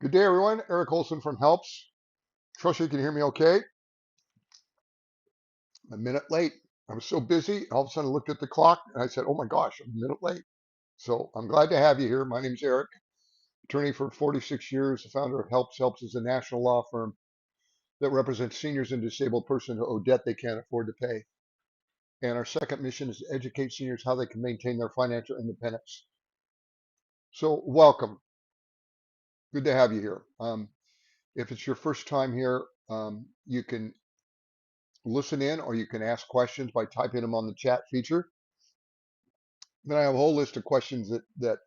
Good day, everyone. Eric Olsen from Helps. Trust you can hear me okay. I'm a minute late. I was so busy. All of a sudden, I looked at the clock and I said, "Oh my gosh, I'm a minute late." So I'm glad to have you here. My name is Eric, attorney for 46 years, the founder of Helps. Helps is a national law firm that represents seniors and disabled persons who owe debt they can't afford to pay. And our second mission is to educate seniors how they can maintain their financial independence. So welcome. Good to have you here. If it's your first time here, you can listen in or you can ask questions by typing them on the chat feature. Then I have a whole list of questions that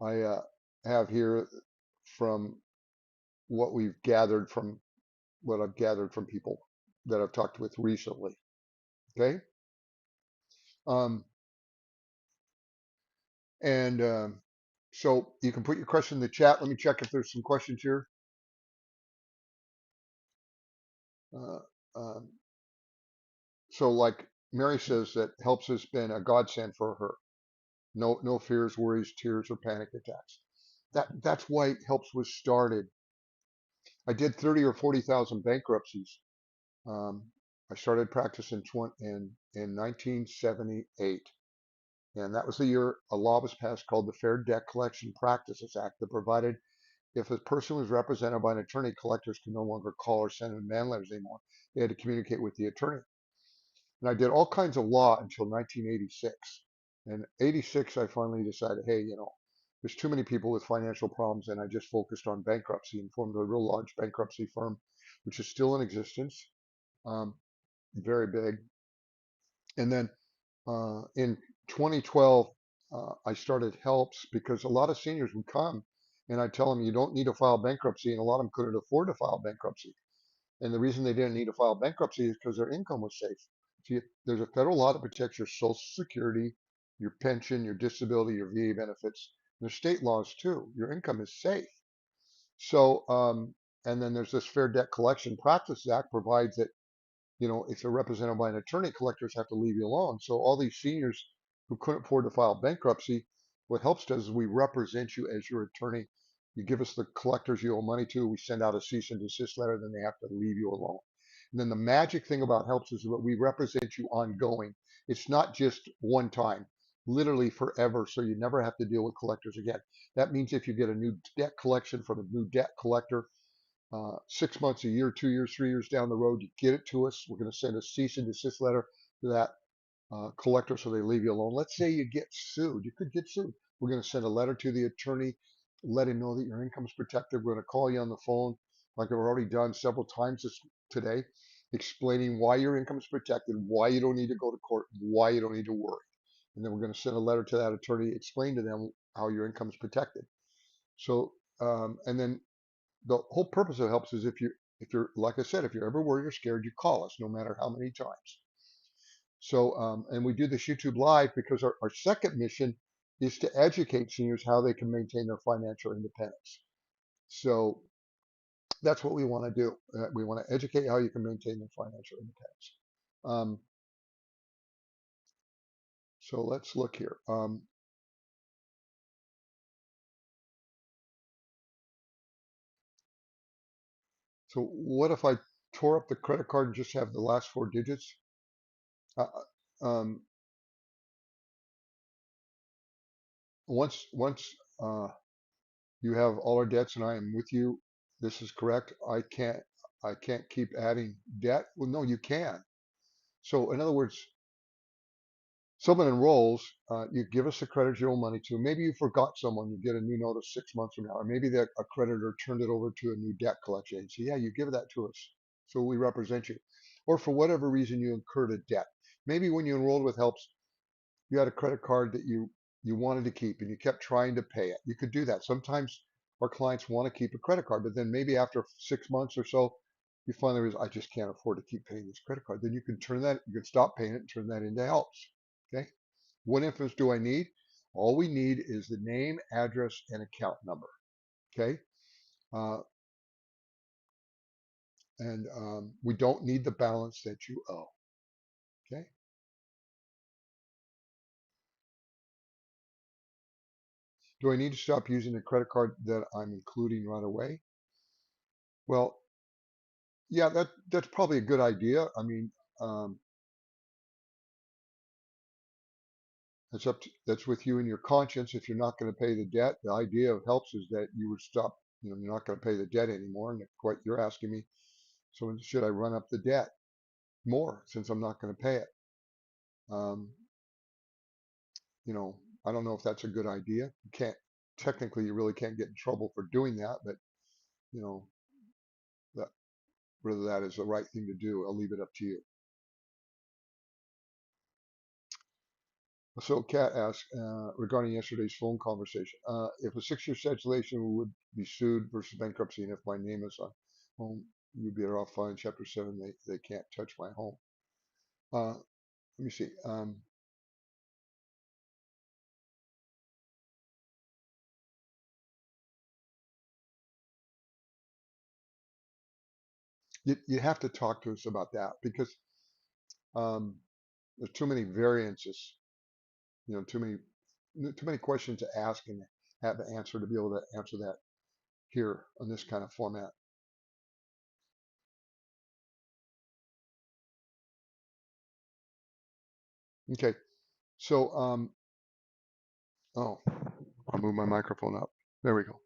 I have here from what we've gathered from what I've gathered from people that I've talked with recently. Okay. Um, and so you can put your question in the chat. Let me check if there's some questions here. Uh, um, so like Mary says that Helps has been a godsend for her. No fears, worries, tears, or panic attacks. That's why Helps was started. I did 30 or 40,000 bankruptcies. I started practice in 1978, and that was the year a law was passed called the Fair Debt Collection Practices Act that provided if a person was represented by an attorney, collectors could no longer call or send demand letters anymore. They had to communicate with the attorney. And I did all kinds of law until 1986. In 86, I finally decided, hey, there's too many people with financial problems, and I just focused on bankruptcy and formed a real large bankruptcy firm, which is still in existence, very big. And then in 2012, I started Helps because a lot of seniors would come and I'd tell them you don't need to file bankruptcy, and a lot of them couldn't afford to file bankruptcy. And the reason they didn't need to file bankruptcy is because their income was safe. See, there's a federal law that protects your Social Security, your pension, your disability, your VA benefits. There's state laws too. Your income is safe. So, and then there's this Fair Debt Collection Practices Act provides that if you're represented by an attorney, collectors have to leave you alone. So all these seniors who couldn't afford to file bankruptcy, what Helps does is we represent you as your attorney. You give us the collectors you owe money to. We send out a cease and desist letter, then they have to leave you alone. And then the magic thing about Helps is that we represent you ongoing. It's not just one time, literally forever. So you never have to deal with collectors again. That means if you get a new debt collection from a new debt collector, 6 months, a year, 2 years, 3 years down the road, you get it to us. We're going to send a cease and desist letter to that collector so they leave you alone. Let's say you get sued. You could get sued. We're going to send a letter to the attorney, let him know that your income is protected. We're going to call you on the phone, like I've already done several times today, explaining why your income is protected, why you don't need to go to court, why you don't need to worry. And then we're going to send a letter to that attorney, explain to them how your income is protected. So, and then the whole purpose of Helps is if you're like I said, if you're ever worried or scared, you call us no matter how many times. So and we do this YouTube live because our second mission is to educate seniors how they can maintain their financial independence. So that's what we want to do. We want to educate how you can maintain their financial independence. Um, so let's look here. So what if I tore up the credit card and just have the last four digits? Uh, um, once you have all our debts and I am with you. This is correct. I can't keep adding debt. Well, no, you can. So in other words, someone enrolls, you give us the creditors you owe money to. Maybe you forgot someone, you get a new notice 6 months from now, or maybe a creditor turned it over to a new debt collection agency. Yeah, you give that to us. So we represent you. Or for whatever reason you incurred a debt. Maybe when you enrolled with Helps, you had a credit card that you wanted to keep and you kept trying to pay it. You could do that. Sometimes our clients want to keep a credit card, but then maybe after 6 months or so, you finally realize I just can't afford to keep paying this credit card. Then you can stop paying it and turn that into Helps. Okay. What info do I need? All we need is the name, address, and account number. Okay. Uh, and we don't need the balance that you owe. Okay. Do I need to stop using the credit card that I'm including right away? Well, yeah, that's probably a good idea. I mean, um, that's with you and your conscience. If you're not going to pay the debt, the idea of helps is that you would stop. You're not going to pay the debt anymore. And what you're asking me, so should I run up the debt more since I'm not going to pay it? Um, you know, I don't know if that's a good idea. You can't technically, you really can't get in trouble for doing that, but you know, that whether that is the right thing to do, I'll leave it up to you. So Kat asked regarding yesterday's phone conversation, if a 6-year statute would be sued versus bankruptcy, and if my name is on home, you'd be better off filing Chapter 7. They can't touch my home. Let me see. You have to talk to us about that because um, there's too many variances. Too many questions to ask and have the answer to be able to answer that here on this kind of format. Okay, so oh, I'll move my microphone up. There we go.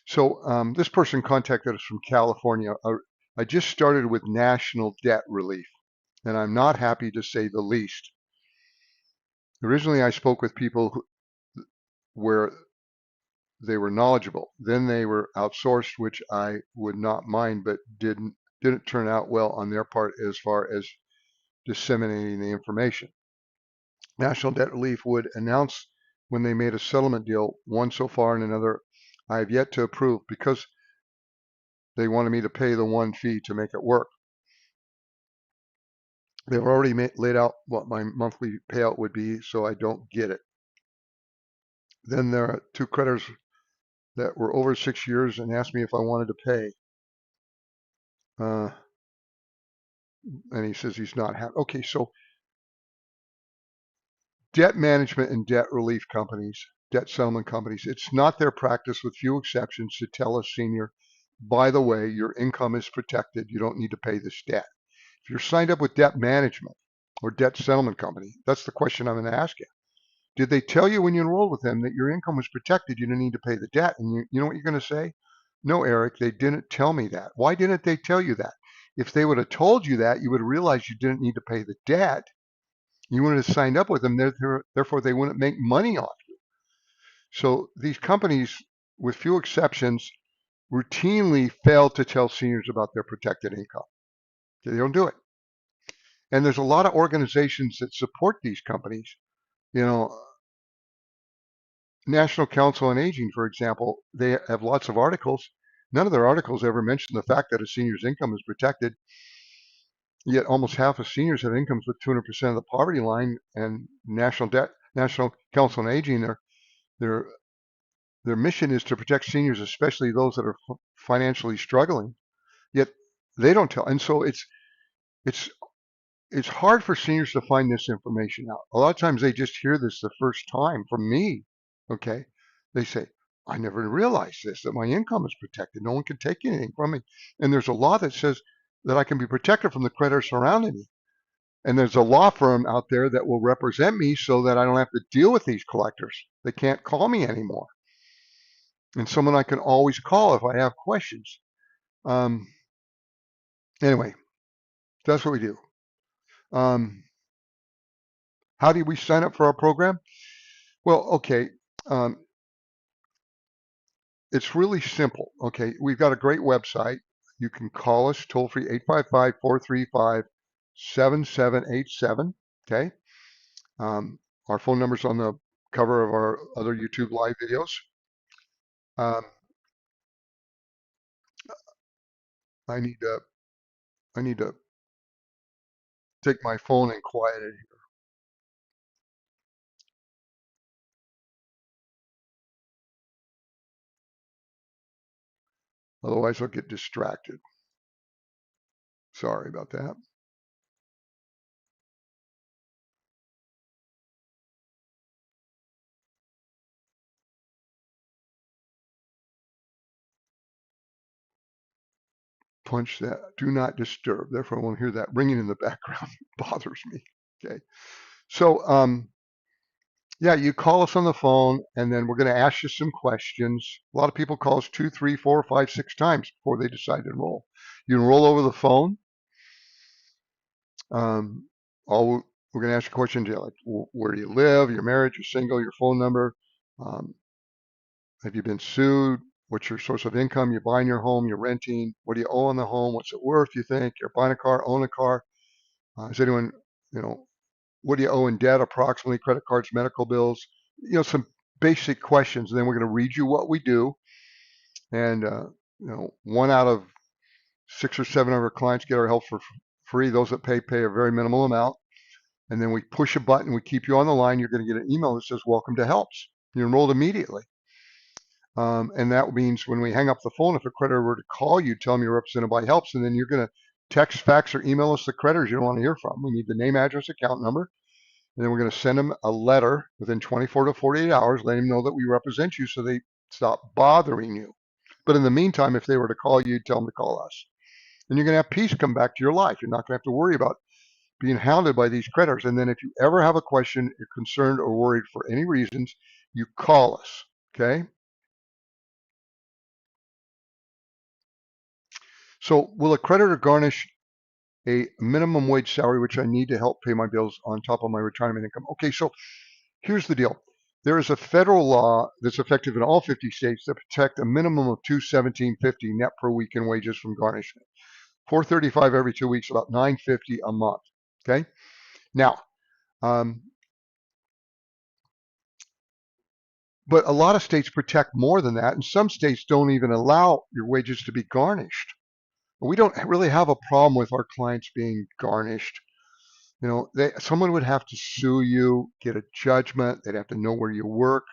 So this person contacted us from California. I just started with national debt relief, and I'm not happy to say the least. Originally, I spoke with people where they were knowledgeable. Then they were outsourced, which I would not mind, but didn't turn out well on their part as far as disseminating the information. National Debt Relief would announce when they made a settlement deal, one so far and another I have yet to approve because they wanted me to pay the one fee to make it work. They've already laid out what my monthly payout would be, so I don't get it. Then there are two creditors that were over 6 years and asked me if I wanted to pay. And he says he's not happy. Okay, so debt management and debt relief companies, debt settlement companies, it's not their practice, with few exceptions, to tell a senior, by the way, your income is protected. You don't need to pay this debt. If you're signed up with debt management or debt settlement company, that's the question I'm going to ask you. Did they tell you when you enrolled with them that your income was protected? You didn't need to pay the debt. And you know what you're going to say? No, Eric, they didn't tell me that. Why didn't they tell you that? If they would have told you that, you would have realized you didn't need to pay the debt. You wouldn't have signed up with them. Therefore, they wouldn't make money off you. So these companies, with few exceptions, routinely fail to tell seniors about their protected income. They don't do it. And there's a lot of organizations that support these companies. You know, National Council on Aging, for example, they have lots of articles. None of their articles ever mention the fact that a senior's income is protected. Yet almost half of seniors have incomes with 200% of the poverty line. And National Council on Aging, their their mission is to protect seniors, especially those that are financially struggling. Yet they don't tell. And so it's it's hard for seniors to find this information out. A lot of times they just hear this the first time from me. Okay. They say, I never realized this, that my income is protected. No one can take anything from me. And there's a law that says that I can be protected from the creditors surrounding me. And there's a law firm out there that will represent me so that I don't have to deal with these collectors. They can't call me anymore. And someone I can always call if I have questions. Um, anyway, that's what we do. Um, how do we sign up for our program? Well, okay. Um, it's really simple. Okay. We've got a great website. You can call us toll free 855-435-7787. Okay. Our phone number's on the cover of our other YouTube live videos. Um, I need to I need to take my phone and quiet it. Otherwise I'll get distracted. Sorry about that. punch that. Do not disturb. Therefore, I won't hear that ringing in the background. It bothers me. Okay. So, yeah, you call us on the phone, and then we're going to ask you some questions. A lot of people call us 2, 3, 4, 5, 6 times before they decide to enroll. You enroll over the phone. All we're going to ask you questions like where do you live, your marriage, you're single, your phone number, um, have you been sued, what's your source of income, you're buying your home, you're renting, what do you owe on the home, what's it worth, you think, you're buying a car, own a car, is anyone, you know, what do you owe in debt approximately, credit cards, medical bills, some basic questions. And then we're going to read you what we do. And, 1 out of 6 or 7 of our clients get our help for free. Those that pay a very minimal amount. And then we push a button, we keep you on the line. You're going to get an email that says, welcome to HELPS. You're enrolled immediately. And that means when we hang up the phone, if a creditor were to call you, tell them you're represented by HELPS, and then you're going to text, fax, or email us the creditors you don't want to hear from. We need the name, address, account number. And then we're going to send them a letter within 24 to 48 hours, letting them know that we represent you so they stop bothering you. But in the meantime, if they were to call you, tell them to call us. And you're going to have peace come back to your life. You're not going to have to worry about being hounded by these creditors. And then if you ever have a question, you're concerned or worried for any reasons, you call us, okay? So will a creditor garnish a minimum wage salary, which I need to help pay my bills on top of my retirement income? Okay, so here's the deal. There is a federal law that's effective in all 50 states that protect a minimum of $217.50 net per week in wages from garnishment. $435 every 2 weeks, about $950 a month. Okay. Now, but a lot of states protect more than that, and some states don't even allow your wages to be garnished. We don't really have a problem with our clients being garnished. Someone would have to sue you, get a judgment. They'd have to know where you work.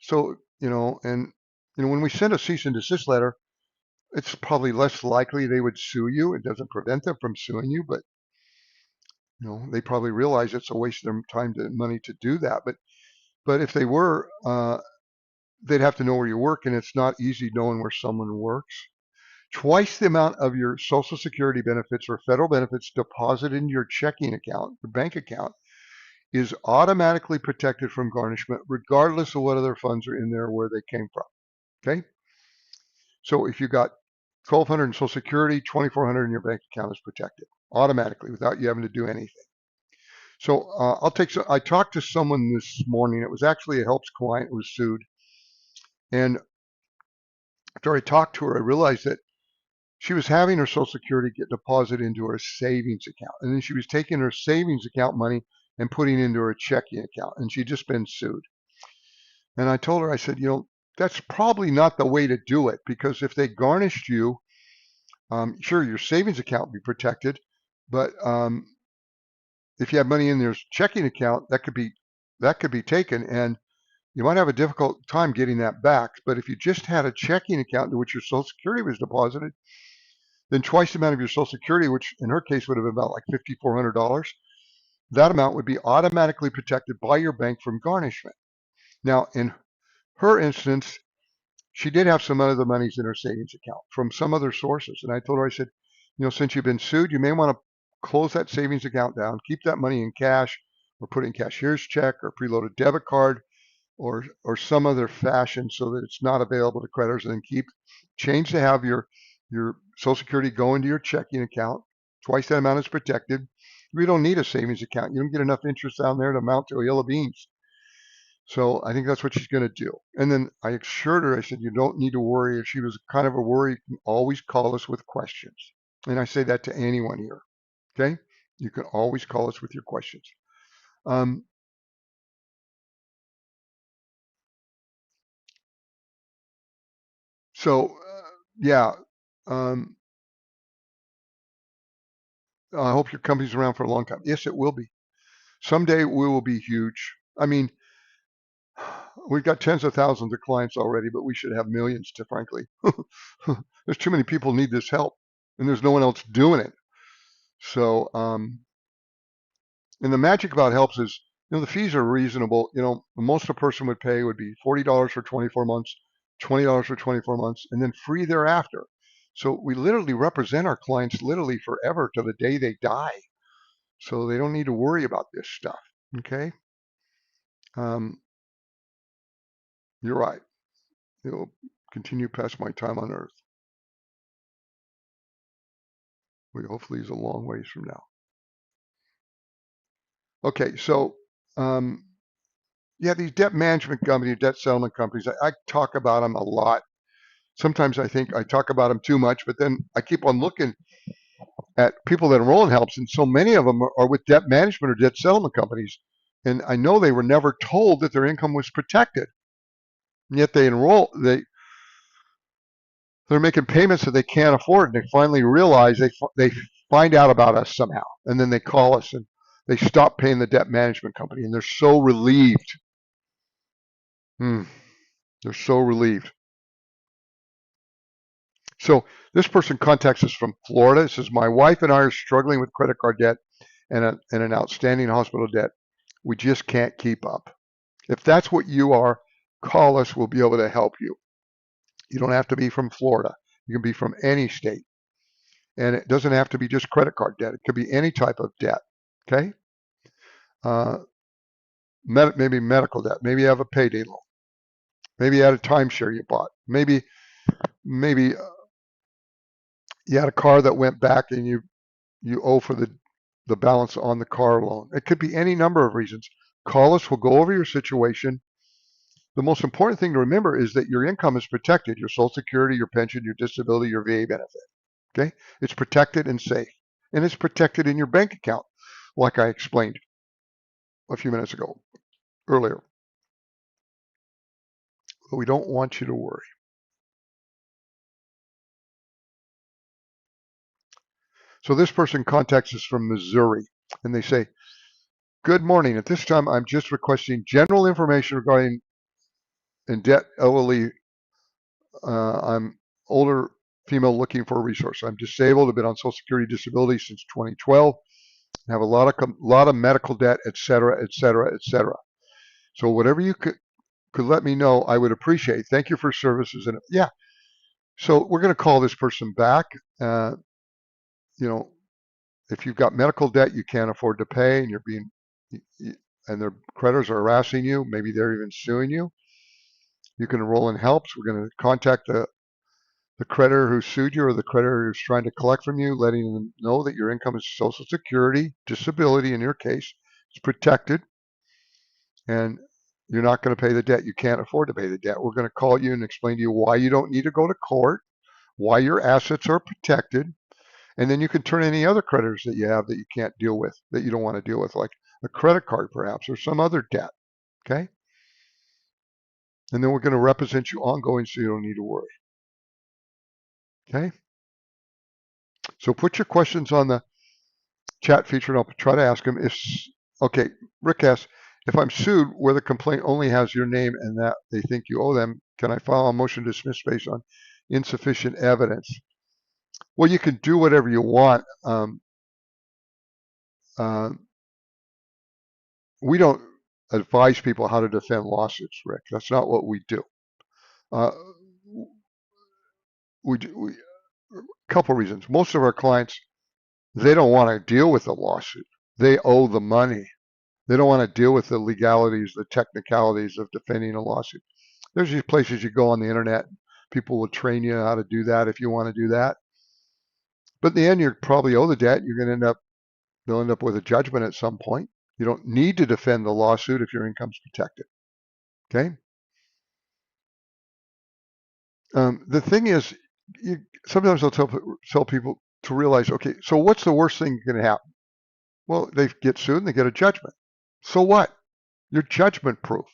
So, when we send a cease and desist letter, it's probably less likely they would sue you. It doesn't prevent them from suing you, but they probably realize it's a waste of their time and money to do that. But if they were, they'd have to know where you work, and it's not easy knowing where someone works. Twice the amount of your Social Security benefits or federal benefits deposited in your checking account, your bank account, is automatically protected from garnishment, regardless of what other funds are in there, where they came from. Okay? So if you got $1,200 in Social Security, $2,400 in your bank account is protected automatically without you having to do anything. So I talked to someone this morning. It was actually a HELPS client who was sued. And after I talked to her, I realized that she was having her Social Security get deposited into her savings account. And then she was taking her savings account money and putting it into her checking account. And she'd just been sued. And I told her, I said, that's probably not the way to do it, because if they garnished you, sure, your savings account would be protected, but if you have money in your checking account, that could be taken, and you might have a difficult time getting that back. But if you just had a checking account to which your Social Security was deposited, then twice the amount of your Social Security, which in her case would have been about like $5,400, that amount would be automatically protected by your bank from garnishment. Now, in her instance, she did have some other monies in her savings account from some other sources. And I told her, I said, since you've been sued, you may want to close that savings account down, keep that money in cash, or put in cashier's check or preloaded debit card, or some other fashion so that it's not available to creditors, and then change to have your Social Security go into your checking account. Twice that amount is protected. We don't need a savings account. You don't get enough interest down there to amount to a hill of beans. So I think that's what she's going to do. And then I assured her, I said, you don't need to worry. If she was kind of a worry, you can always call us with questions. And I say that to anyone here. Okay? You can always call us with your questions. Yeah. I hope your company's around for a long time. Yes, it will be. Someday we will be huge. I mean, we've got tens of thousands of clients already, but we should have millions, to frankly. There's too many people need this help, and there's no one else doing it. So, and the magic about helps is, the fees are reasonable. The most a person would pay would be $40 for 24 months, $20 for 24 months, and then free thereafter. So we literally represent our clients literally forever to the day they die. So they don't need to worry about this stuff. Okay. Um, you're right. It'll continue past my time on earth. Hopefully is a long ways from now. Okay. So, yeah, these debt management companies, debt settlement companies, I talk about them a lot. Sometimes I think I talk about them too much, but then I keep on looking at people that enroll in helps, and so many of them are with debt management or debt settlement companies. And I know they were never told that their income was protected, and yet they're making payments that they can't afford, and they finally realize they find out about us somehow, and then they call us and they stop paying the debt management company, and they're so relieved. They're so relieved. So this person contacts us from Florida. It says, my wife and I are struggling with credit card debt and an outstanding hospital debt. We just can't keep up. If that's what you are, call us. We'll be able to help you. You don't have to be from Florida. You can be from any state. And it doesn't have to be just credit card debt. It could be any type of debt. Okay? Uh, maybe medical debt. Maybe you have a payday loan. Maybe you had a timeshare you bought. Maybe you had a car that went back and you owe for the balance on the car loan. It could be any number of reasons. Call us. We'll go over your situation. The most important thing to remember is that your income is protected. Your Social Security, your pension, your disability, your VA benefit. Okay? It's protected and safe. And it's protected in your bank account, like I explained a few minutes ago, earlier. But we don't want you to worry. So this person contacts us from Missouri, and they say, good morning. At this time, I'm just requesting general information regarding in debt elderly. I'm older female looking for a resource. I'm disabled. I've been on Social Security disability since 2012. I have a lot of medical debt, et cetera, et cetera, et cetera. So whatever you could let me know, I would appreciate. Thank you for services. And yeah, so we're going to call this person back. You know, if you've got medical debt you can't afford to pay, and and their creditors are harassing you, maybe they're even suing you, you can enroll in helps. We're going to contact the creditor who sued you or the creditor who's trying to collect from you, letting them know that your income is Social Security, disability in your case, is protected, and you're not going to pay the debt. You can't afford to pay the debt. We're going to call you and explain to you why you don't need to go to court, why your assets are protected, and then you can turn any other creditors that you have that you can't deal with, that you don't want to deal with, like a credit card perhaps, or some other debt. Okay? And then we're going to represent you ongoing so you don't need to worry. Okay? So put your questions on the chat feature and I'll try to ask them. Okay, Rick asks, if I'm sued where the complaint only has your name and that they think you owe them, can I file a motion to dismiss based on insufficient evidence? Well, you can do whatever you want. Uh, we don't advise people how to defend lawsuits, Rick. That's not what we do. Uh, we a couple reasons. Most of our clients, they don't want to deal with a lawsuit. They owe the money. They don't want to deal with the legalities, the technicalities of defending a lawsuit. There's these places you go on the internet. People will train you how to do that if you want to do that. But in the end, you probably owe the debt. You're going to they'll end up with a judgment at some point. You don't need to defend the lawsuit if your income's protected. Okay. The thing is, sometimes I'll tell people to realize, okay, so what's the worst thing going to happen? Well, they get sued and they get a judgment. So what? You're judgment proof.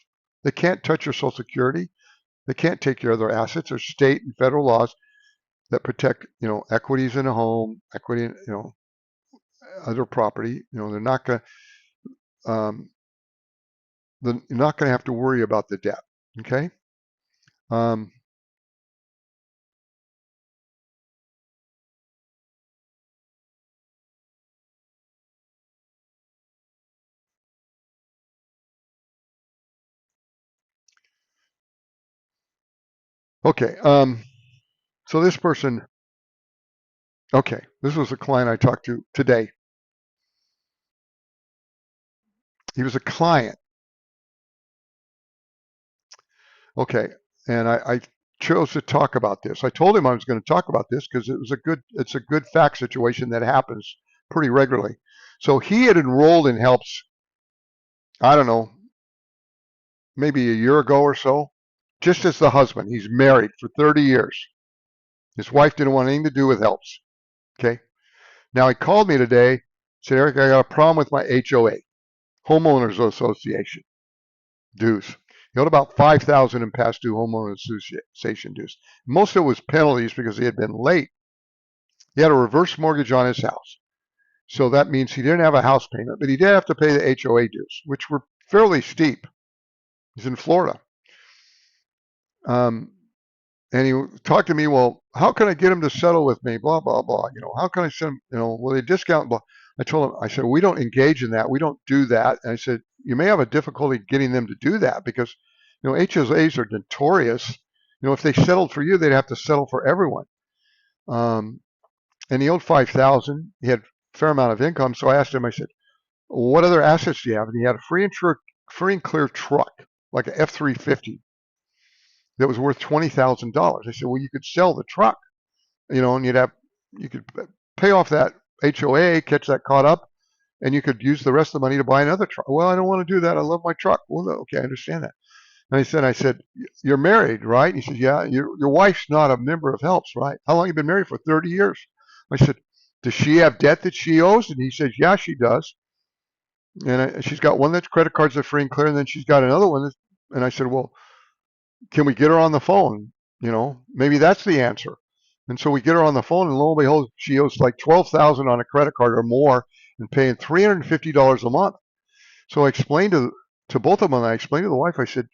They can't touch your Social Security. They can't take your other assets. There's state and federal laws that protect, equities in a home, equity, other property. Um, you're not going to have to worry about the debt. Okay. Um, okay. So this person Okay, this was a client I talked to today. He was a client. Okay, and I chose to talk about this. I told him I was going to talk about this because it's a good fact situation that happens pretty regularly. So he had enrolled in helps, I don't know, maybe a year ago or so, just as the husband. He's married for 30 years. His wife didn't want anything to do with helps. Okay. Now he called me today, said, Eric, I got a problem with my HOA, Homeowners Association dues. He owed about 5,000 in past due homeowner association dues. Most of it was penalties because he had been late. He had a reverse mortgage on his house. So that means he didn't have a house payment, but he did have to pay the HOA dues, which were fairly steep. He's in Florida. Um, and he talked to me, well, how can I get him to settle with me? Blah, blah, blah. How can I send him, will they discount? Blah. I told him, I said, we don't engage in that. We don't do that. And I said, you may have a difficulty getting them to do that because, HOAs are notorious. If they settled for you, they'd have to settle for everyone. And he owed 5,000. He had a fair amount of income. So I asked him, I said, what other assets do you have? And he had a free and clear truck, like an F-350 that was worth $20,000. I said, well, you could sell the truck, and you could pay off that HOA, catch that caught up, and you could use the rest of the money to buy another truck. Well, I don't want to do that. I love my truck. Well, okay, I understand that. And I said, you're married, right? He said, yeah. Your wife's not a member of HELPS, right? How long have you been married for? 30 years. I said, does she have debt that she owes? And he says, yeah, she does. And she's got one that's credit cards that are free and clear, and then she's got another one. And I said, well, can we get her on the phone? Maybe that's the answer. And so we get her on the phone, and lo and behold, she owes like 12,000 on a credit card or more, and paying $350 a month. So I explained to both of them, and I explained to the wife. I said,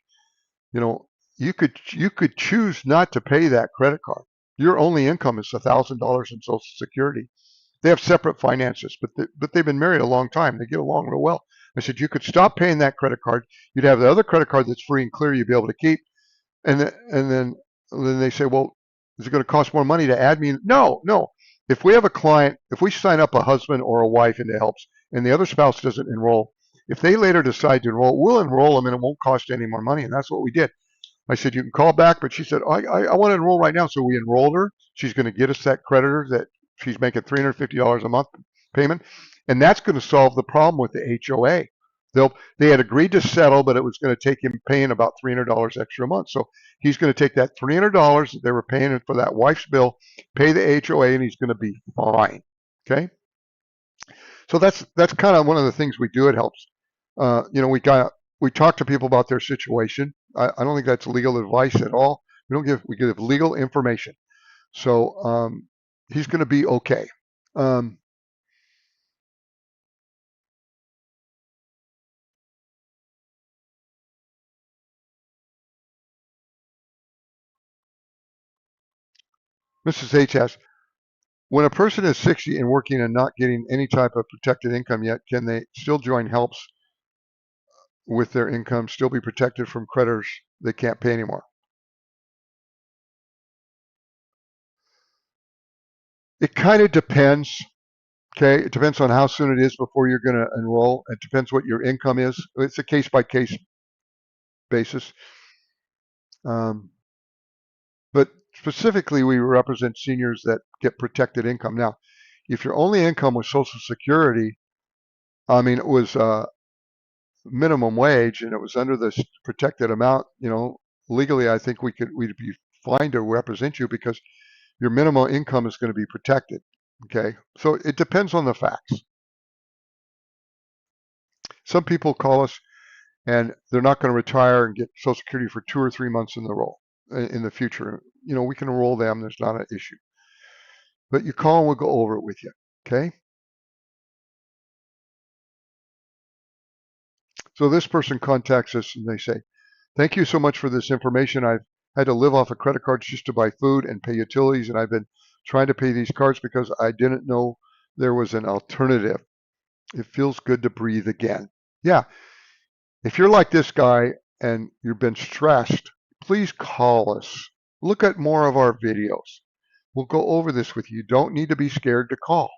you know, you could choose not to pay that credit card. Your only income is $1,000 in Social Security. They have separate finances, but they've been married a long time. They get along real well. I said you could stop paying that credit card. You'd have the other credit card that's free and clear. You'd be able to keep. And then they say, well, is it going to cost more money to add me? No, no. If we have a client, if we sign up a husband or a wife into helps, and the other spouse doesn't enroll, if they later decide to enroll, we'll enroll them, and it won't cost any more money. And that's what we did. I said, you can call back, but she said, I want to enroll right now. So we enrolled her. She's going to get us that creditor that she's making $350 a month payment. And that's going to solve the problem with the HOA. They had agreed to settle, but it was going to take him paying about $300 extra a month. So he's going to take that $300 that they were paying for that wife's bill, pay the HOA, and he's going to be fine. Okay. So that's kind of one of the things we do. It helps. We talk to people about their situation. I don't think that's legal advice at all. We give legal information. So he's going to be okay. Um, Mrs. H asks, when a person is 60 and working and not getting any type of protected income yet, can they still join helps with their income, still be protected from creditors they can't pay anymore? It kind of depends. Okay, it depends on how soon it is before you're going to enroll. It depends what your income is. It's a case by case basis. Um, but specifically, we represent seniors that get protected income. Now, if your only income was Social Security, I mean, it was minimum wage and it was under the protected amount, legally, I think we'd be fine to represent you because your minimum income is going to be protected. Okay, so it depends on the facts. Some people call us and they're not going to retire and get Social Security for 2 or 3 months in the future. We can enroll them. There's not an issue. But you call and we'll go over it with you. Okay. So this person contacts us and they say, thank you so much for this information. I've had to live off of credit cards just to buy food and pay utilities, and I've been trying to pay these cards because I didn't know there was an alternative. It feels good to breathe again. Yeah. If you're like this guy and you've been stressed, please call us. Look at more of our videos. We'll go over this with you. You don't need to be scared to call.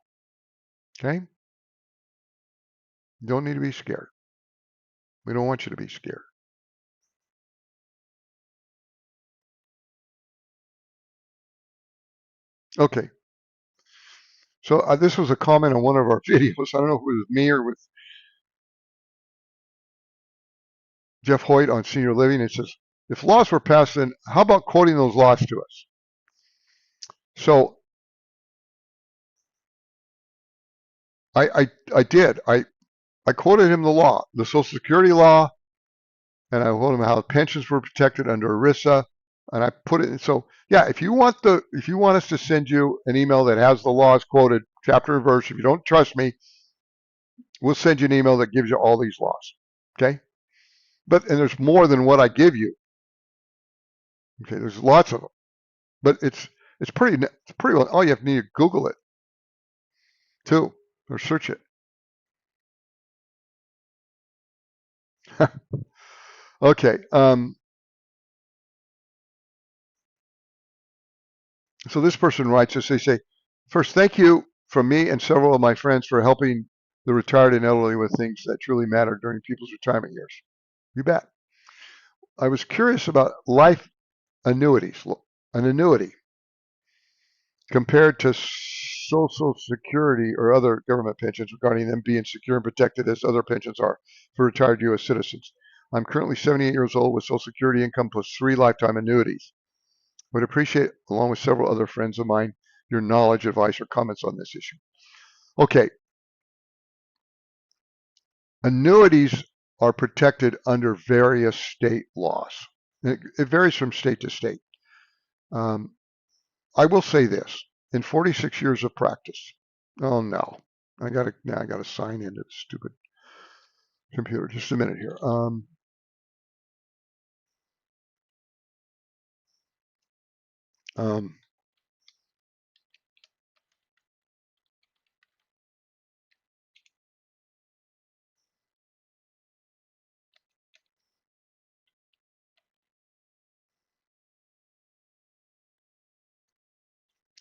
Okay? You don't need to be scared. We don't want you to be scared. Okay. So this was a comment on one of our videos. I don't know if it was me or with Jeff Hoyt on senior living. It says, if laws were passed, then how about quoting those laws to us? So I did. I quoted him the law, the Social Security law, and I told him how pensions were protected under ERISA, and I put it in. So yeah, if you want us to send you an email that has the laws quoted chapter and verse, if you don't trust me, we'll send you an email that gives you all these laws. Okay? And there's more than what I give you. Okay, there's lots of them, but it's pretty well. All you have to need to Google it too, or search it. Okay. So this person writes us. They say, first, thank you from me and several of my friends for helping the retired and elderly with things that truly matter during people's retirement years. You bet. I was curious about life annuities, an annuity compared to Social Security or other government pensions regarding them being secure and protected as other pensions are for retired U.S. citizens. I'm currently 78 years old with Social Security income plus 3 lifetime annuities. Would appreciate, along with several other friends of mine, your knowledge, advice, or comments on this issue. Okay. Annuities are protected under various state laws. It varies from state to state. I will say this: in 46 years of practice, oh no, I gotta sign into the stupid computer. Just a minute here. Um,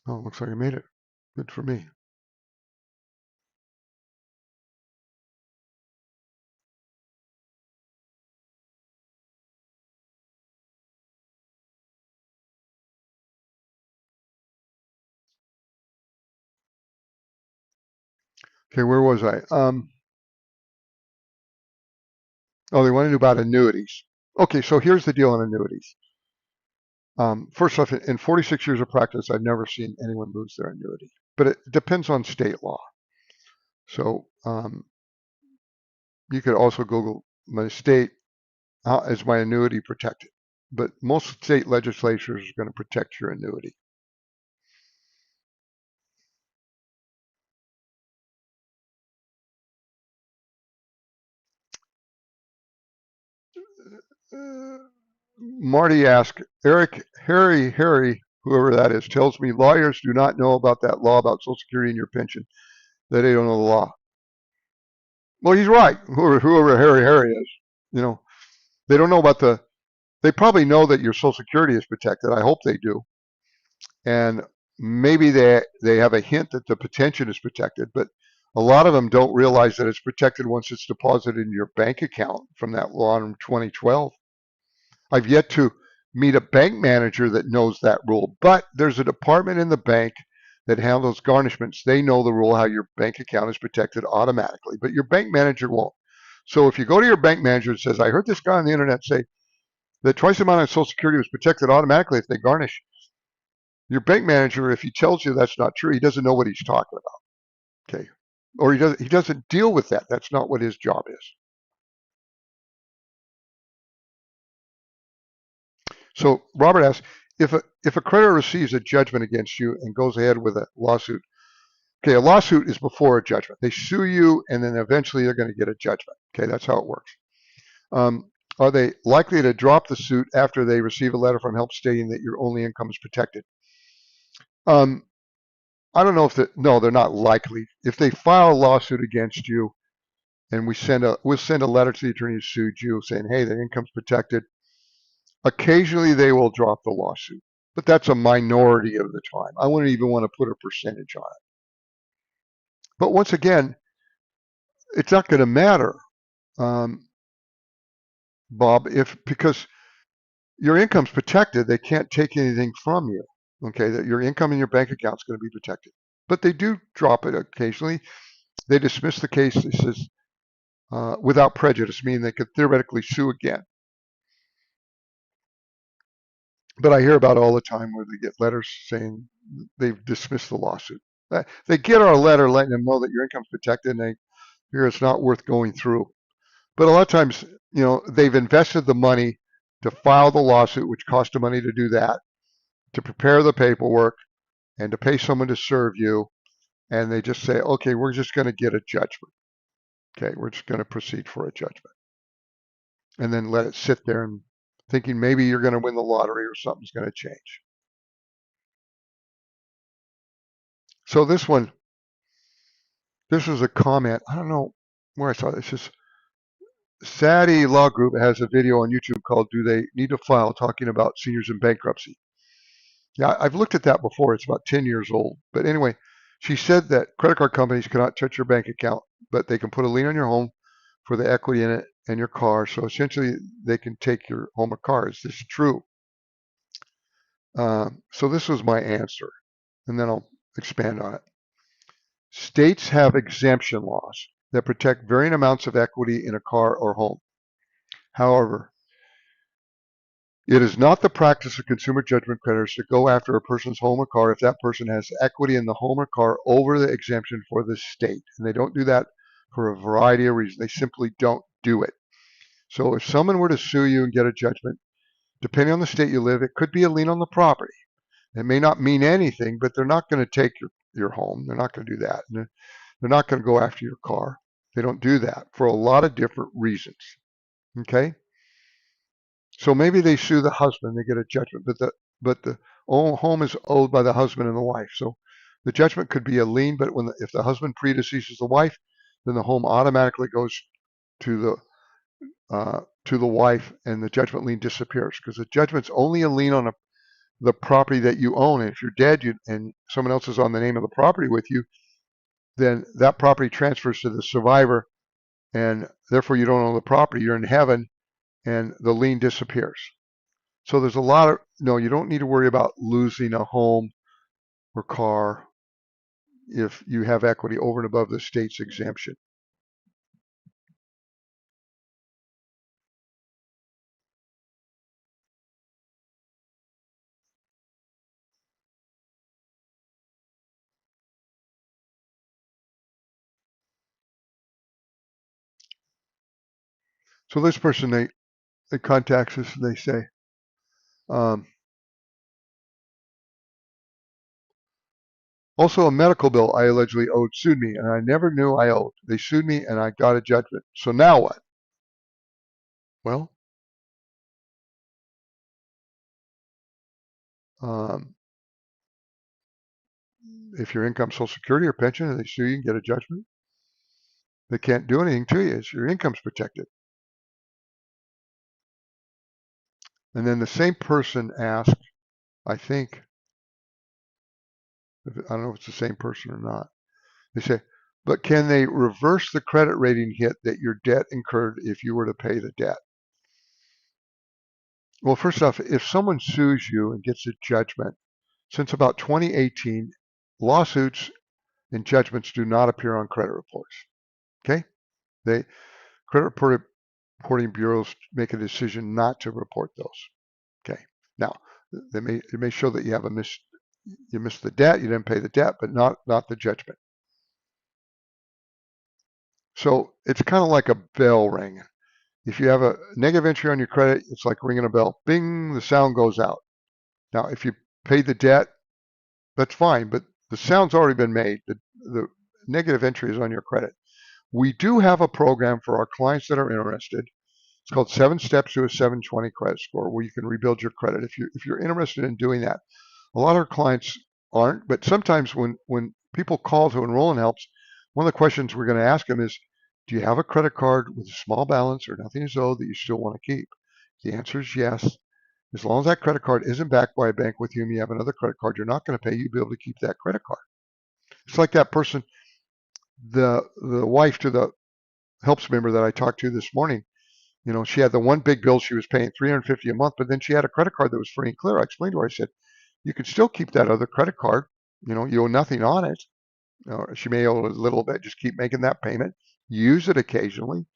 oh, looks like I made it. Good for me. Okay, where was I? Oh, they want to know about annuities. Okay, so here's the deal on annuities. First off, in 46 years of practice, I've never seen anyone lose their annuity, but it depends on state law. So you could also Google my state, how is my annuity protected? But most state legislatures are going to protect your annuity. Marty asked, Harry, whoever that is, tells me lawyers do not know about that law about Social Security and your pension, that they don't know the law. Well, he's right. Whoever Harry is, you know, they don't know about they probably know that your Social Security is protected. I hope they do. And maybe they have a hint that the pension is protected, but a lot of them don't realize that it's protected once it's deposited in your bank account from that law in 2012. I've yet to meet a bank manager that knows that rule, but there's a department in the bank that handles garnishments. They know the rule how your bank account is protected automatically, but your bank manager won't. So if you go to your bank manager and says, I heard this guy on the internet say that twice the amount of Social Security was protected automatically if they garnish, your bank manager, if he tells you that's not true, he doesn't know what he's talking about. Okay. Or he doesn't deal with that. That's not what his job is. So Robert asks, if a creditor receives a judgment against you and goes ahead with a lawsuit, okay, a lawsuit is before a judgment. They sue you and then eventually they're going to get a judgment. Okay, that's how it works. Are they likely to drop the suit after they receive a letter from help stating that your only income is protected? I don't know if no, they're not likely. If they file a lawsuit against you and we'll send a letter to the attorney who sued you saying, hey, their income's protected. Occasionally they will drop the lawsuit, but that's a minority of the time. I wouldn't even want to put a percentage on it. But once again, it's not going to matter, um, Bob, because your income's protected, they can't take anything from you. Okay, that your income in your bank account is going to be protected. But they do drop it occasionally. They dismiss the case. It says without prejudice, meaning they could theoretically sue again. But I hear about all the time where they get letters saying they've dismissed the lawsuit. They get our letter letting them know that your income's protected, and they hear it's not worth going through. But a lot of times, they've invested the money to file the lawsuit, which cost them money to do that, to prepare the paperwork, and to pay someone to serve you. And they just say, okay, we're just going to get a judgment. Okay, we're just going to proceed for a judgment. And then let it sit there and thinking maybe you're going to win the lottery or something's going to change. So this was a comment. I don't know where I saw this. It's just Sadie Law Group has a video on YouTube called "Do They Need to File?" talking about seniors in bankruptcy. Yeah, I've looked at that before. It's about 10 years old. But anyway, she said that credit card companies cannot touch your bank account, but they can put a lien on your home for the equity in it and your car. So essentially, they can take your home or car. Is this true? So this was my answer, and then I'll expand on it. States have exemption laws that protect varying amounts of equity in a car or home. However, it is not the practice of consumer judgment creditors to go after a person's home or car if that person has equity in the home or car over the exemption for the state. And they don't do that for a variety of reasons. They simply don't do it. So if someone were to sue you and get a judgment, depending on the state you live, it could be a lien on the property. It may not mean anything, but they're not going to take your home. They're not going to do that. And they're not going to go after your car. They don't do that for a lot of different reasons. Okay? So maybe they sue the husband, they get a judgment, but the home is owed by the husband and the wife. So the judgment could be a lien, but if the husband predeceases the wife, then the home automatically goes to the wife, and the judgment lien disappears because the judgment's only a lien on the property that you own. And if you're dead and someone else is on the name of the property with you, then that property transfers to the survivor, and therefore you don't own the property. You're in heaven, and the lien disappears. So there's a lot of, no, you don't need to worry about losing a home or car if you have equity over and above the state's exemption. So this person, they contact us and they say, um, also a medical bill I allegedly owed sued me, and I never knew I owed. They sued me and I got a judgment. So now what? Well, um, if your income, Social Security or pension, and they sue you and get a judgment, they can't do anything to you. It's your income's protected. And then the same person asked, I think, I don't know if it's the same person or not. They say, but can they reverse the credit rating hit that your debt incurred if you were to pay the debt? Well, first off, if someone sues you and gets a judgment, since about 2018, lawsuits and judgments do not appear on credit reports. Okay? Credit reporting bureaus make a decision not to report those. Okay. Now, it may show that you missed the debt, you didn't pay the debt, but not the judgment. So it's kind of like a bell ring. If you have a negative entry on your credit, it's like ringing a bell. Bing, the sound goes out. Now, if you pay the debt, that's fine, but the sound's already been made. The negative entry is on your credit. We do have a program for our clients that are interested. It's called 7 Steps to a 720 Credit Score, where you can rebuild your credit. If you're interested in doing that, a lot of our clients aren't, but sometimes when people call to enroll in helps, one of the questions we're going to ask them is, do you have a credit card with a small balance or nothing is owed that you still want to keep? The answer is yes. As long as that credit card isn't backed by a bank with whom you have another credit card, you're not going to pay. You'll be able to keep that credit card. It's like that person, the wife to the helps member that I talked to this morning. She had the one big bill she was paying $350 a month, but then she had a credit card that was free and clear. I explained to her, I said, you can still keep that other credit card. You owe nothing on it. She may owe a little bit. Just keep making that payment. Use it occasionally.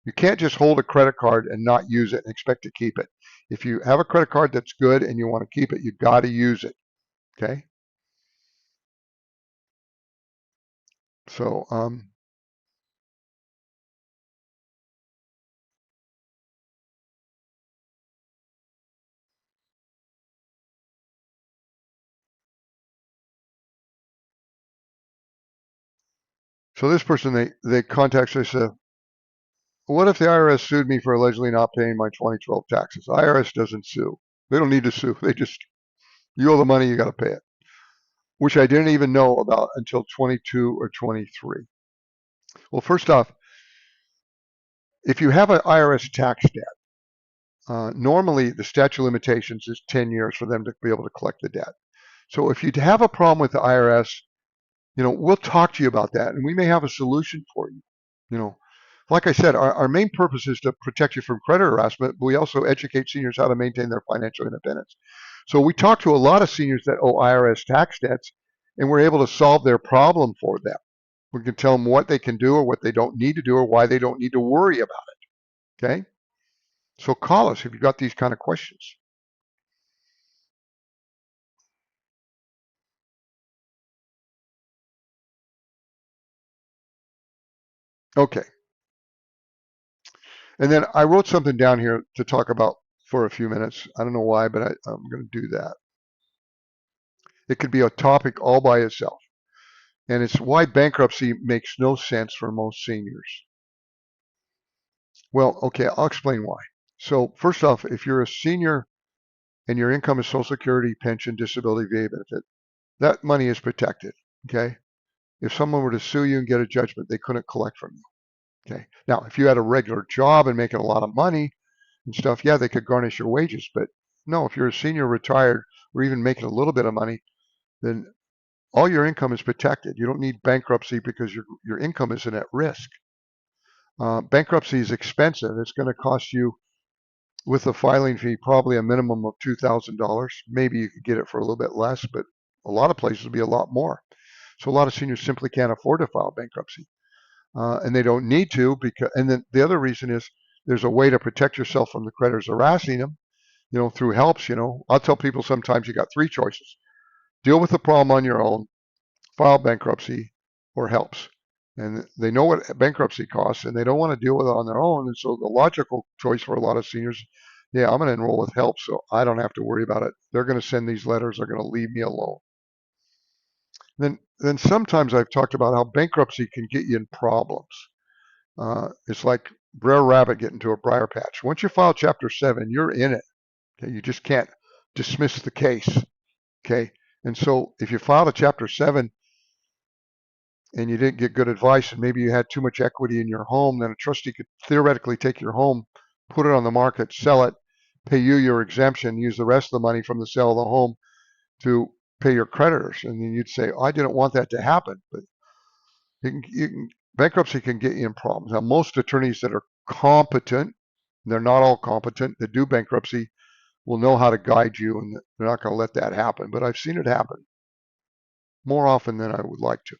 You can't just hold a credit card and not use it and expect to keep it. If you have a credit card that's good and you want to keep it, you got to use it. Okay. So, this person, they contact us. What if the IRS sued me for allegedly not paying my 2012 taxes? The IRS doesn't sue. They don't need to sue. They just, you owe the money, you got to pay it, which I didn't even know about until 22 or 23. Well, first off, if you have an IRS tax debt, normally the statute of limitations is 10 years for them to be able to collect the debt. So if you have a problem with the IRS, we'll talk to you about that, and we may have a solution for you. Like I said, our main purpose is to protect you from credit harassment, but we also educate seniors how to maintain their financial independence. So we talk to a lot of seniors that owe IRS tax debts, and we're able to solve their problem for them. We can tell them what they can do or what they don't need to do or why they don't need to worry about it. Okay? So call us if you've got these kind of questions. Okay. And then I wrote something down here to talk about for a few minutes. I don't know why, but I'm going to do that. It could be a topic all by itself. And it's why bankruptcy makes no sense for most seniors. Well, okay, I'll explain why. So first off, if you're a senior and your income is Social Security, pension, disability, VA benefit, that money is protected. Okay. If someone were to sue you and get a judgment, they couldn't collect from you. Okay. Now, if you had a regular job and making a lot of money and stuff, yeah, they could garnish your wages. But no, if you're a senior, retired, or even making a little bit of money, then all your income is protected. You don't need bankruptcy because your income isn't at risk. Bankruptcy is expensive. It's going to cost you, with a filing fee, probably a minimum of $2,000. Maybe you could get it for a little bit less, but a lot of places will be a lot more. So a lot of seniors simply can't afford to file bankruptcy, and they don't need to. And then the other reason is there's a way to protect yourself from the creditors harassing them, through helps. I'll tell people sometimes you got three choices: deal with the problem on your own, file bankruptcy, or helps. And they know what bankruptcy costs, and they don't want to deal with it on their own. And so the logical choice for a lot of seniors, yeah, I'm going to enroll with help, so I don't have to worry about it. They're going to send these letters. They're going to leave me alone. Then sometimes I've talked about how bankruptcy can get you in problems. It's like Brer Rabbit getting to a briar patch. Once you file Chapter 7, you're in it. Okay? You just can't dismiss the case. Okay, and so if you filed a Chapter 7 and you didn't get good advice, and maybe you had too much equity in your home, then a trustee could theoretically take your home, put it on the market, sell it, pay you your exemption, use the rest of the money from the sale of the home to pay your creditors. And then you'd say, I didn't want that to happen. But bankruptcy can get you in problems. Now, most attorneys that are competent, they're not all competent, that do bankruptcy will know how to guide you, and they're not going to let that happen. But I've seen it happen more often than I would like to.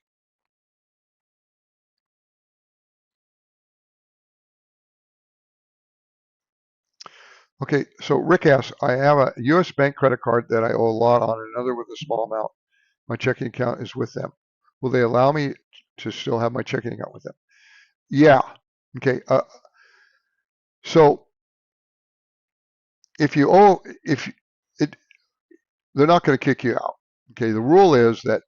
Okay, so Rick asks, I have a U.S. bank credit card that I owe a lot on, and another with a small amount. My checking account is with them. Will they allow me to still have my checking account with them? Yeah. Okay. So if you owe, if it, they're not going to kick you out. Okay. The rule is that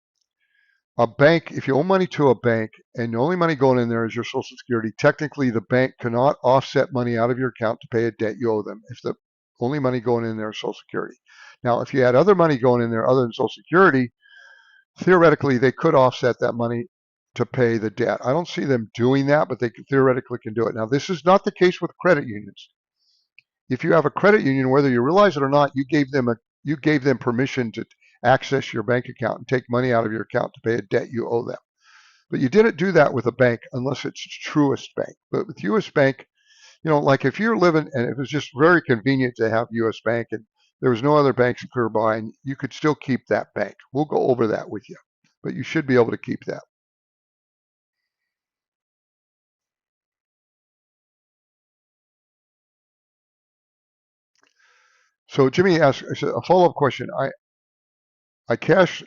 a bank, if you owe money to a bank and the only money going in there is your Social Security, technically the bank cannot offset money out of your account to pay a debt you owe them if the only money going in there is Social Security. Now, if you had other money going in there other than Social Security, theoretically they could offset that money to pay the debt. I don't see them doing that, but they theoretically can do it. Now, this is not the case with credit unions. if you have a credit union, whether you realize it or not, you gave them permission to access your bank account and take money out of your account to pay a debt you owe them. But you didn't do that with a bank unless it's Truist Bank. But with US Bank, like if you're living and it was just very convenient to have US Bank and there was no other banks nearby, and you could still keep that bank. We'll go over that with you, but you should be able to keep that. So Jimmy asked a follow-up question. I cashed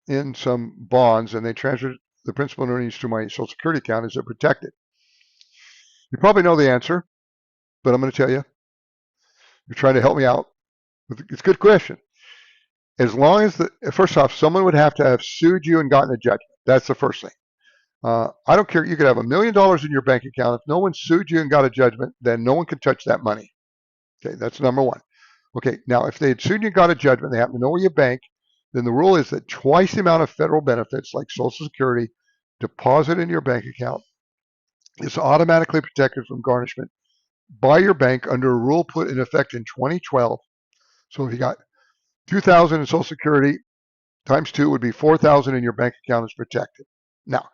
in some bonds and they transferred the principal and earnings to my Social Security account. Is it protected? You probably know the answer, but I'm going to tell you. You're trying to help me out. It's a good question. As long as first off, someone would have to have sued you and gotten a judgment. That's the first thing. I don't care. You could have $1 million in your bank account. If no one sued you and got a judgment, then no one can touch that money. Okay, that's number one. Okay, now if they had sued you and got a judgment, they happen to know where you bank, then the rule is that twice the amount of federal benefits like Social Security deposited in your bank account is automatically protected from garnishment by your bank under a rule put in effect in 2012. So if you got 2,000 in Social Security, times 2 would be 4,000 in your bank account is protected. Now,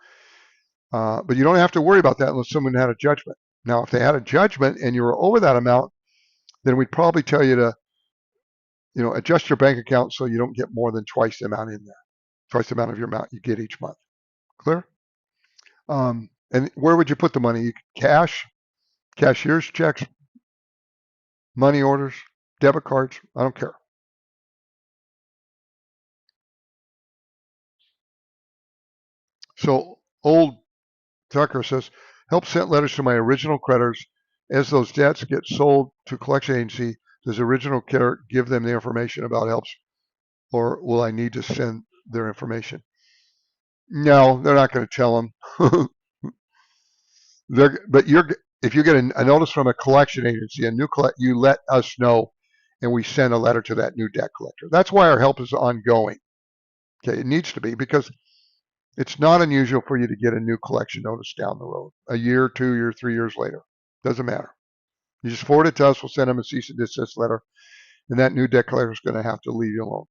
but you don't have to worry about that unless someone had a judgment. Now, if they had a judgment and you were over that amount, then we'd probably tell you to, adjust your bank account so you don't get more than twice the amount in there, twice the amount of your amount you get each month. Clear? And where would you put the money? You could cash, cashier's checks, money orders, debit cards. I don't care. So old Tucker says, help send letters to my original creditors. As those debts get sold to collection agency, does the original creditor give them the information about helps, or will I need to send their information? No, they're not going to tell them. But if you get a notice from a collection agency, you let us know, and we send a letter to that new debt collector. That's why our help is ongoing. Okay, it needs to be because it's not unusual for you to get a new collection notice down the road, a year, 2 years, 3 years later. Doesn't matter. You just forward it to us. We'll send them a cease and desist letter, and that new debt collector is going to have to leave you alone.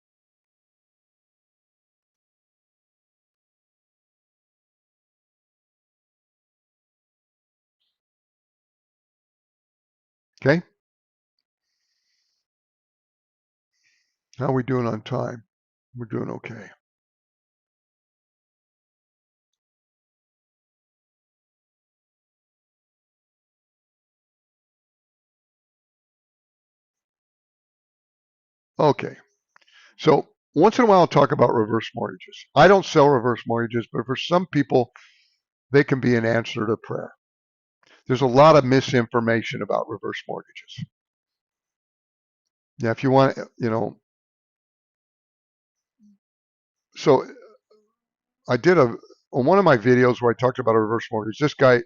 Okay? How are we doing on time? We're doing okay. Okay. So once in a while, I'll talk about reverse mortgages. I don't sell reverse mortgages, but for some people, they can be an answer to prayer. There's a lot of misinformation about reverse mortgages. Yeah, if you want, so I did on one of my videos where I talked about a reverse mortgage. This guy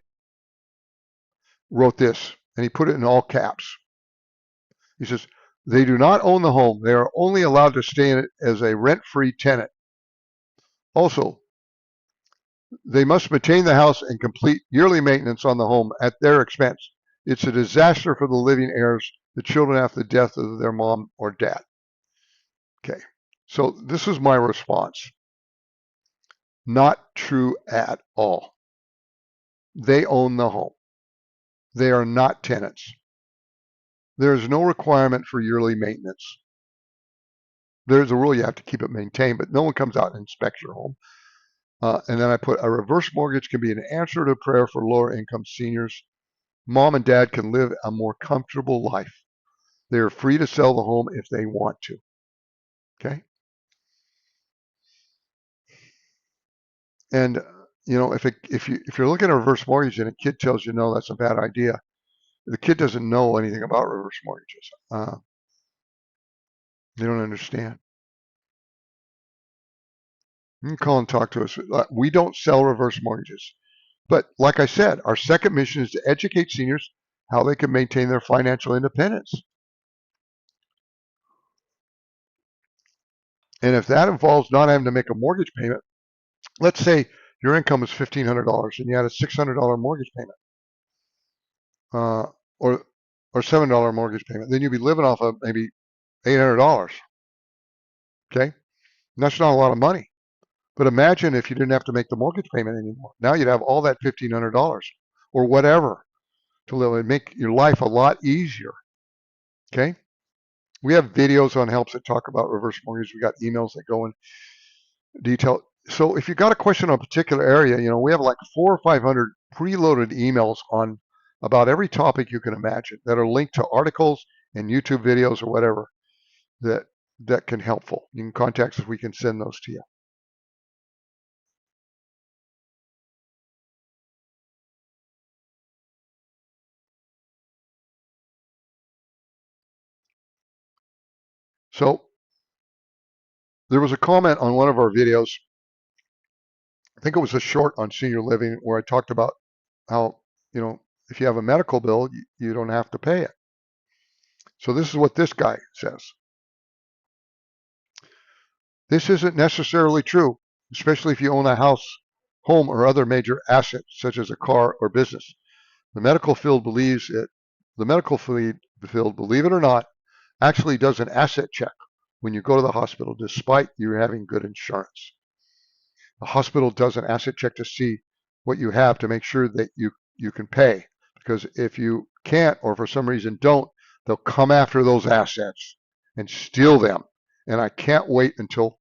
wrote this, and he put it in all caps. He says, they do not own the home. They are only allowed to stay in it as a rent-free tenant. Also, they must maintain the house and complete yearly maintenance on the home at their expense. It's a disaster for the living heirs, the children after the death of their mom or dad. Okay, so this is my response. Not true at all. They own the home. They are not tenants. There is no requirement for yearly maintenance. There's a rule you have to keep it maintained, but no one comes out and inspects your home. And then I put a reverse mortgage can be an answer to prayer for lower income seniors. Mom and dad can live a more comfortable life. They are free to sell the home if they want to. Okay. And if you're looking at a reverse mortgage and a kid tells you no, that's a bad idea. The kid doesn't know anything about reverse mortgages. They don't understand. You can call and talk to us. We don't sell reverse mortgages. But like I said, our second mission is to educate seniors how they can maintain their financial independence. And if that involves not having to make a mortgage payment, let's say your income is $1,500 and you had a $600 mortgage payment, or or $7 mortgage payment, then you'd be living off of maybe $800. Okay, and that's not a lot of money. But imagine if you didn't have to make the mortgage payment anymore. Now you'd have all that $1,500 or whatever to live and make your life a lot easier. Okay, we have videos on helps that talk about reverse mortgage. We got emails that go in detail. So if you got a question on a particular area, we have like 400 or 500 preloaded emails on about every topic you can imagine that are linked to articles and YouTube videos or whatever that can helpful. You can contact us. We can send those to you. So there was a comment on one of our videos. I think it was a short on senior living where I talked about how, if you have a medical bill, you don't have to pay it. So this is what this guy says. This isn't necessarily true, especially if you own a house, home, or other major assets, such as a car or business. The medical field believes it. The medical field, believe it or not, actually does an asset check when you go to the hospital, despite you having good insurance. The hospital does an asset check to see what you have to make sure that you can pay. Because if you can't, or for some reason don't, they'll come after those assets and steal them. And I can't wait until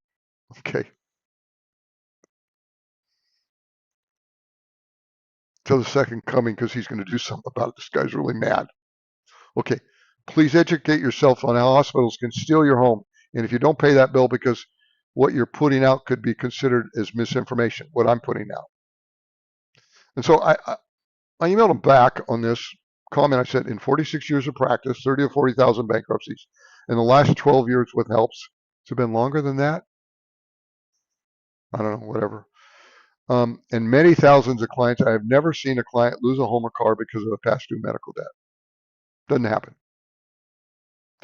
the second coming, because he's going to do something about it. This guy's really mad. Okay, please educate yourself on how hospitals can steal your home. And if you don't pay that bill because what you're putting out could be considered as misinformation, what I'm putting out. And so I emailed him back on this comment. I said, in 46 years of practice, 30 to 40,000 bankruptcies, in the last 12 years with helps. Has it been longer than that? I don't know, whatever. And many thousands of clients, I have never seen a client lose a home or car because of a past due medical debt. Doesn't happen.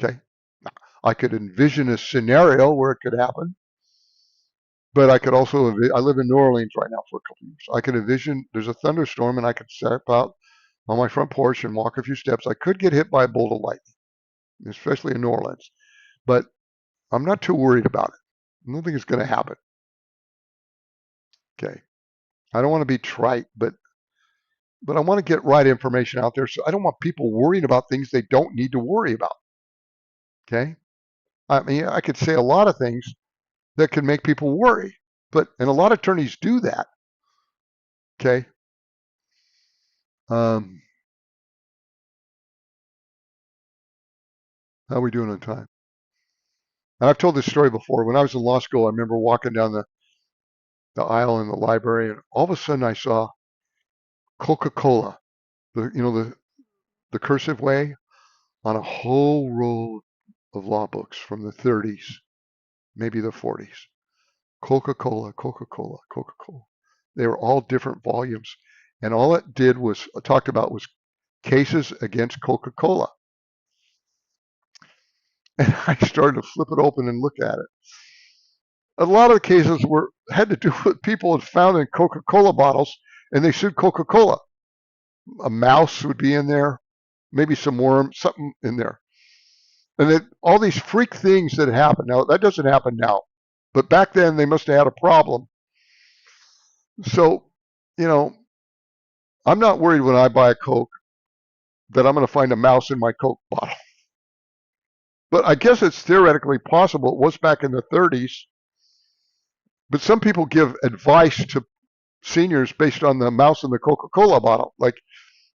Okay. I could envision a scenario where it could happen, but I could also, I live in New Orleans right now for a couple of years. I could envision there's a thunderstorm and I could step out on my front porch and walk a few steps. I could get hit by a bolt of lightning, especially in New Orleans, but I'm not too worried about it. I don't think it's going to happen. Okay. I don't want to be trite, but I want to get right information out there. So I don't want people worrying about things they don't need to worry about. Okay. I mean, I could say a lot of things that can make people worry, and a lot of attorneys do that. Okay. How are we doing on time? And I've told this story before. When I was in law school, I remember walking down the aisle in the library, and all of a sudden I saw Coca-Cola, the cursive way, on a whole roll of law books from the 30s, maybe the 40s. Coca-Cola, Coca-Cola, Coca-Cola. They were all different volumes. And all it did was talked about was cases against Coca-Cola. And I started to flip it open and look at it. A lot of the cases had to do with people had found in Coca-Cola bottles, and they sued Coca-Cola. A mouse would be in there, maybe some worm, something in there. And all these freak things that happen. Now, that doesn't happen now. But back then, they must have had a problem. So, I'm not worried when I buy a Coke that I'm going to find a mouse in my Coke bottle. But I guess it's theoretically possible. It was back in the 30s. But some people give advice to seniors based on the mouse in the Coca-Cola bottle. Like,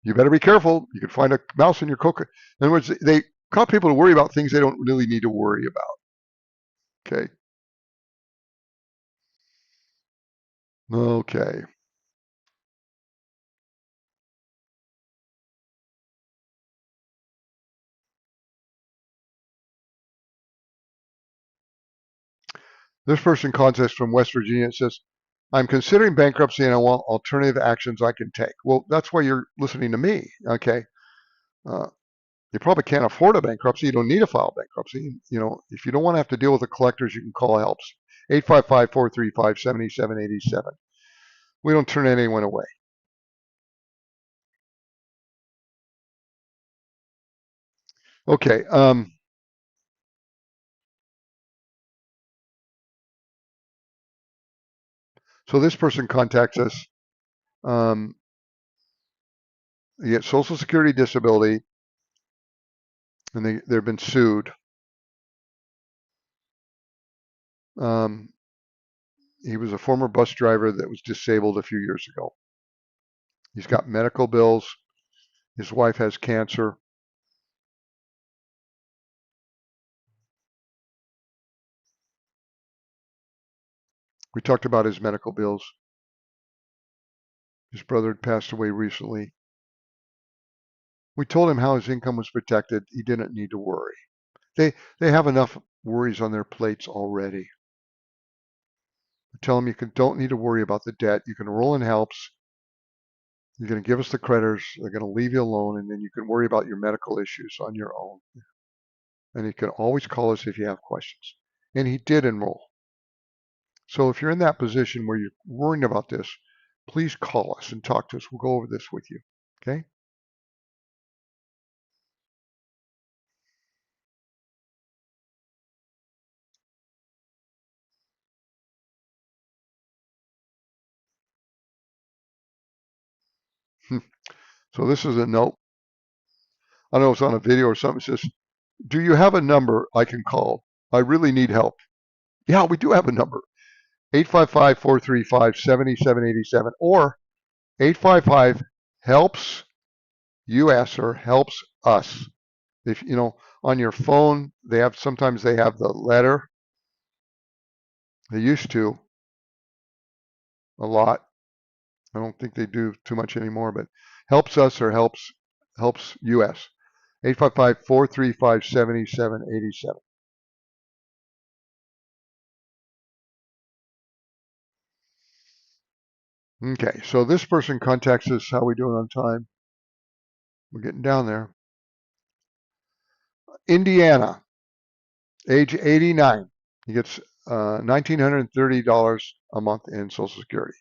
you better be careful. You could find a mouse in your Coca. In other words, they cause people to worry about things they don't really need to worry about. Okay. Okay. This person contacts from West Virginia. It says, I'm considering bankruptcy and I want alternative actions I can take. Well, that's why you're listening to me. Okay. Uh, you probably can't afford a bankruptcy. You don't need to file bankruptcy. If you don't want to have to deal with the collectors, you can call helps. 855-435-7787. We don't turn anyone away. Okay. So this person contacts us. Um, you get Social Security disability, and they've been sued. Um, he was a former bus driver that was disabled a few years ago. He's got medical bills. His wife has cancer. We talked about his medical bills. His brother had passed away recently. We told him how his income was protected. He didn't need to worry. They have enough worries on their plates already. Tell them don't need to worry about the debt. You can enroll in helps. You're going to give us the creditors. They're going to leave you alone, and then you can worry about your medical issues on your own. And you can always call us if you have questions. And he did enroll. So if you're in that position where you're worrying about this, please call us and talk to us. We'll go over this with you. Okay? So this is a note. I don't know if it's on a video or something. It says, do you have a number I can call? I really need help. Yeah, we do have a number. 855-435-7787 or 855 helps US or helps us. If on your phone sometimes they have the letter. They used to a lot. I don't think they do too much anymore, but helps us or helps US. 855-435-7787. Okay, so this person contacts us. How are we doing on time? We're getting down there. Indiana, age 89. He gets $1,930 a month in Social Security.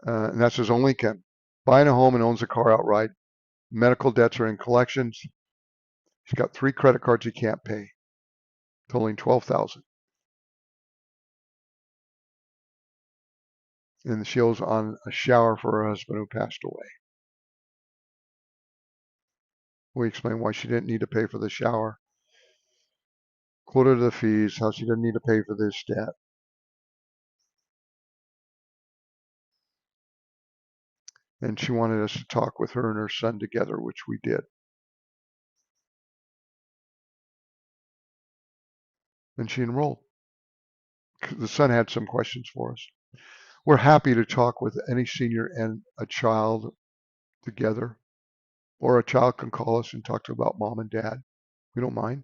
And that's his only income. Buying a home and owns a car outright. Medical debts are in collections. He's got 3 credit cards he can't pay, totaling $12,000. And she owes on a shower for her husband who passed away. We explained why she didn't need to pay for the shower. Quoted the fees, how she didn't need to pay for this debt. And she wanted us to talk with her and her son together, which we did. And she enrolled. The son had some questions for us. We're happy to talk with any senior and a child together, or a child can call us and talk to about mom and dad. We don't mind.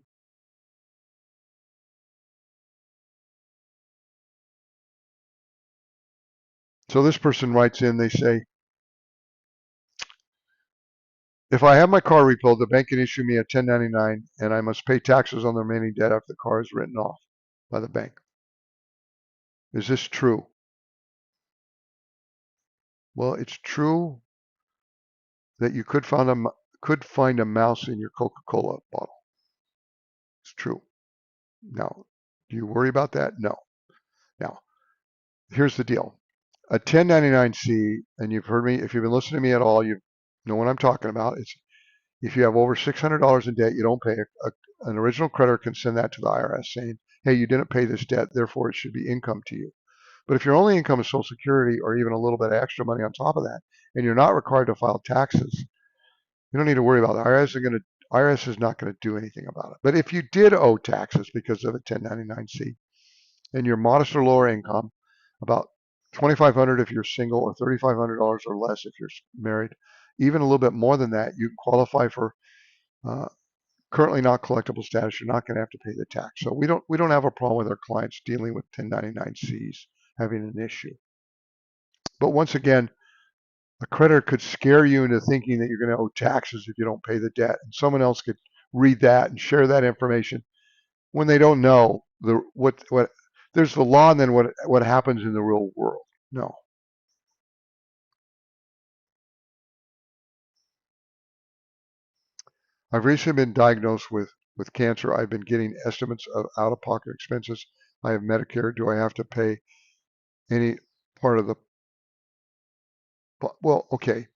So this person writes in, they say, if I have my car repoed, the bank can issue me a 1099 and I must pay taxes on the remaining debt after the car is written off by the bank. Is this true? Well, it's true that you could find a mouse in your Coca-Cola bottle. It's true. Now, do you worry about that? No. Now, here's the deal. A 1099-C, and you've heard me, if you've been listening to me at all, you know what I'm talking about. It's if you have over $600 in debt you don't pay, an original creditor can send that to the IRS saying, hey, you didn't pay this debt, therefore it should be income to you. But if your only income is Social Security or even a little bit of extra money on top of that, and you're not required to file taxes, you don't need to worry about it. IRS is not going to do anything about it. But if you did owe taxes because of a 1099-C and you're modest or lower income, about $2,500 if you're single or $3,500 or less if you're married, even a little bit more than that, you qualify for uh, currently not collectible status. You're not going to have to pay the tax. So we don't have a problem with our clients dealing with 1099-Cs having an issue. But once again, a creditor could scare you into thinking that you're going to owe taxes if you don't pay the debt, and someone else could read that and share that information when they don't know what there's the law and then what happens in the real world. No. I've recently been diagnosed with cancer. I've been getting estimates of out-of-pocket expenses. I have Medicare. Do I have to pay any part of the, well, okay.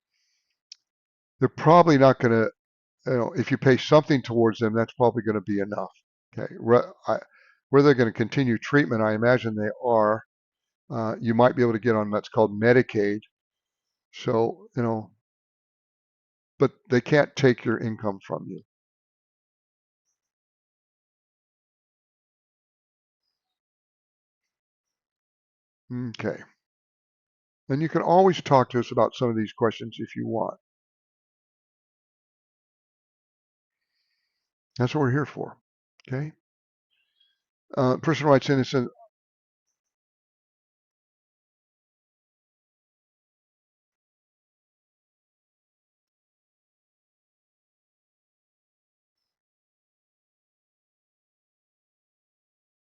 They're probably not going to, if you pay something towards them, that's probably going to be enough. Okay. Where they're going to continue treatment, I imagine they are. You might be able to get on that's called Medicaid. So, but they can't take your income from you. Okay. And you can always talk to us about some of these questions if you want. That's what we're here for. Okay. Person writes in and says,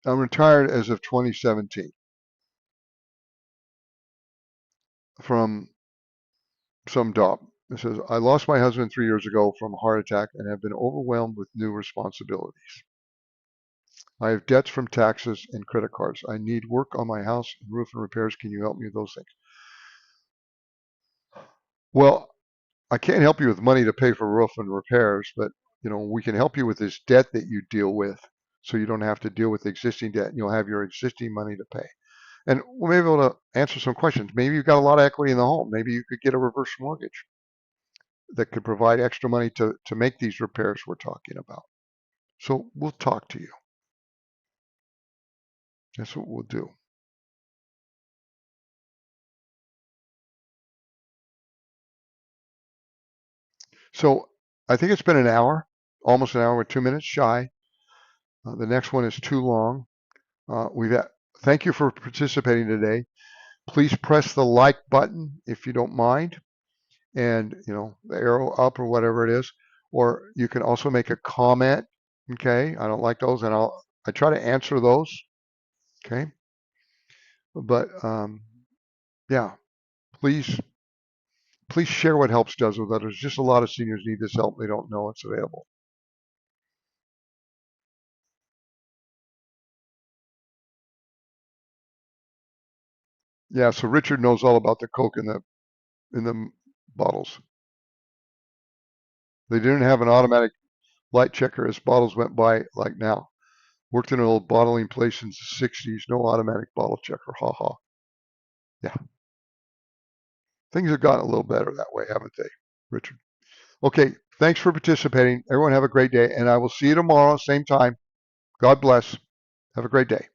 I'm retired as of 2017 from some job. It says, I lost my husband 3 years ago from a heart attack and have been overwhelmed with new responsibilities. I have debts from taxes and credit cards. I need work on my house and roof and repairs. Can you help me with those things? Well, I can't help you with money to pay for roof and repairs, but we can help you with this debt that you deal with, so you don't have to deal with existing debt, and you'll have your existing money to pay. And we'll be able to answer some questions. Maybe you've got a lot of equity in the home. Maybe you could get a reverse mortgage that could provide extra money to make these repairs we're talking about. So we'll talk to you. That's what we'll do. So I think it's been an hour, almost an hour with 2 minutes shy. The next one is too long. Thank you for participating today. Please press the like button if you don't mind, and the arrow up or whatever it is. Or you can also make a comment. Okay, I don't like those, and I try to answer those. Okay, but yeah, please share what Helps does with others. Just a lot of seniors need this help. They don't know it's available. Yeah, so Richard knows all about the Coke in the bottles. They didn't have an automatic light checker as bottles went by like now. Worked in an old bottling place in the 60s. No automatic bottle checker. Ha ha. Yeah. Things have gotten a little better that way, haven't they, Richard? Okay. Thanks for participating. Everyone have a great day, and I will see you tomorrow, same time. God bless. Have a great day.